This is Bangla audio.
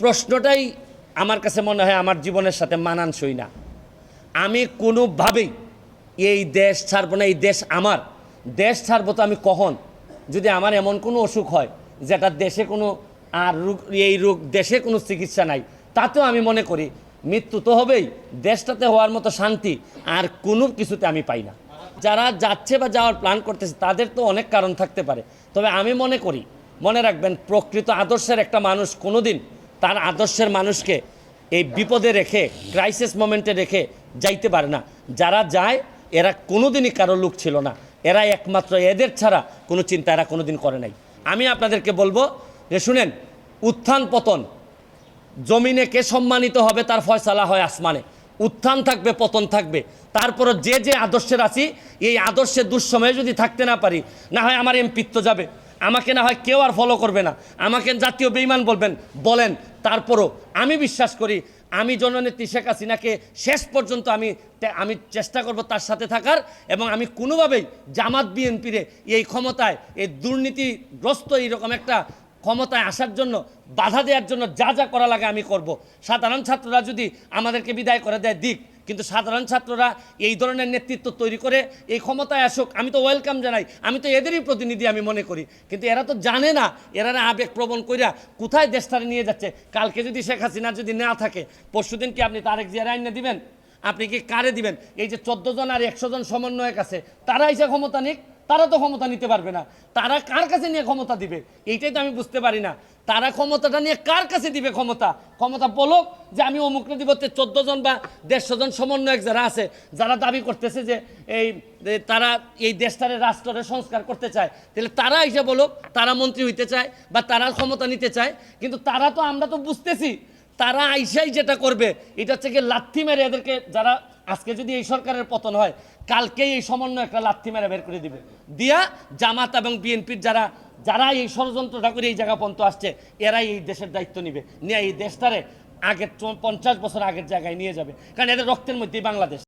প্রশ্নটাই আমার কাছে মনে হয় আমার জীবনের সাথে মানানসই না। আমি কোনোভাবেই এই দেশ ছাড়ব না। এই দেশ আমার। দেশ ছাড়বো তো আমি কখন, যদি আমার এমন কোনো অসুখ হয় যেটা দেশে কোনো আর রোগ, এই রোগ দেশে কোনো চিকিৎসা নাই, তাতেও আমি মনে করি মৃত্যু তো হবেই। দেশটাতে হওয়ার মতো শান্তি আর কোনো কিছুতে আমি পাই না। যারা যাচ্ছে বা যাওয়ার প্ল্যান করতেছে তাদের তো অনেক কারণ থাকতে পারে, তবে আমি মনে করি, মনে রাখবেন, প্রকৃত আদর্শের একটা মানুষ কোনোদিন তার আদর্শের মানুষকে এই বিপদে রেখে, ক্রাইসিস মোমেন্টে রেখে যাইতে পারে না। যারা যায় এরা কোনোদিনই কারো লোক ছিল না, এরা একমাত্র এদের ছাড়া কোনো চিন্তা এরা কোনোদিন করে নাই। আমি আপনাদেরকে বলবো যে শুনেন, উত্থান পতন, জমিনে কে সম্মানিত হবে তার ফয়সালা হয় আসমানে। উত্থান থাকবে, পতন থাকবে। তারপরও যে যে আদর্শের আছি, এই আদর্শের দুঃসময়ে যদি থাকতে না পারি, না হয় আমার এমপিত্ব যাবে, আমাকে না হয় কেউ আর ফলো করবে না, আমাকে জাতীয় বেঈমান বলেন। তারপরও আমি বিশ্বাস করি আমি জননেত্রী শেখ হাসিনাকে শেষ পর্যন্ত আমি চেষ্টা করব তার সাথে থাকার, এবং আমি কোনোভাবেই জামাত বিএনপিরে এই ক্ষমতায়, এই দুর্নীতিগ্রস্ত এইরকম একটা ক্ষমতায় আসার জন্য, বাধা দেওয়ার জন্য যা যা করা লাগে আমি করব। সাধারণ ছাত্ররা যদি আমাদেরকে বিদায় করে দেয় দিক, কিন্তু সাধারণ ছাত্ররা এই ধরনের নেতৃত্ব তৈরি করে এই ক্ষমতায় আসুক, আমি তো ওয়েলকাম জানাই। আমি তো এদেরই প্রতিনিধি আমি মনে করি, কিন্তু এরা তো জানে না, এরা আবেগ প্রবণ কইরা কোথায় দেশটারে নিয়ে যাচ্ছে। কালকে যদি শেখ হাসিনা যদি না থাকে, পরশুদিন কি আপনি তারেক জিয়ার আইন দিবেন? আপনি কি কারে দিবেন? এই যে 14 জন আর 100 জন সমন্বয়ক আছে, তারা এসে ক্ষমতা নিক, তারা তো ক্ষমতা নিতে পারবে না। তারা কার কাছে নিয়ে ক্ষমতা দিবে এইটাই তো আমি বুঝতে পারি না। তারা ক্ষমতাটা নিয়ে কার কাছে দিবে? ক্ষমতা বলুক যে আমি অমুকরে দিব। 14 জন বা 150 জন সমন্বয়ক যারা আছে, যারা দাবি করতেছে যে তারা এই দেশটারে রাষ্ট্রের সংস্কার করতে চায়, তাহলে তারা এসে বলুক তারা মন্ত্রী হইতে চায় বা তারা ক্ষমতা নিতে চায়। কিন্তু তারা তো, আমরা তো বুঝতেছি তারা আইসাই যেটা করবে এটা হচ্ছে কি লাথি মেরে এদেরকে, যারা আজকে যদি এই সরকারের পতন হয়, কালকেই এই সমন্বয় একটা লাথি মেরে বের করে দিবে। দিয়া জামাত এবং বিএনপির যারা এই ষড়যন্ত্রটা করে এই জায়গা পর্যন্ত আসছে, এরাই এই দেশের দায়িত্ব নিয়ে এই দেশটারে আগের 50 বছর আগের জায়গায় নিয়ে যাবে, কারণ এদের রক্তের মধ্যেই বাংলাদেশ।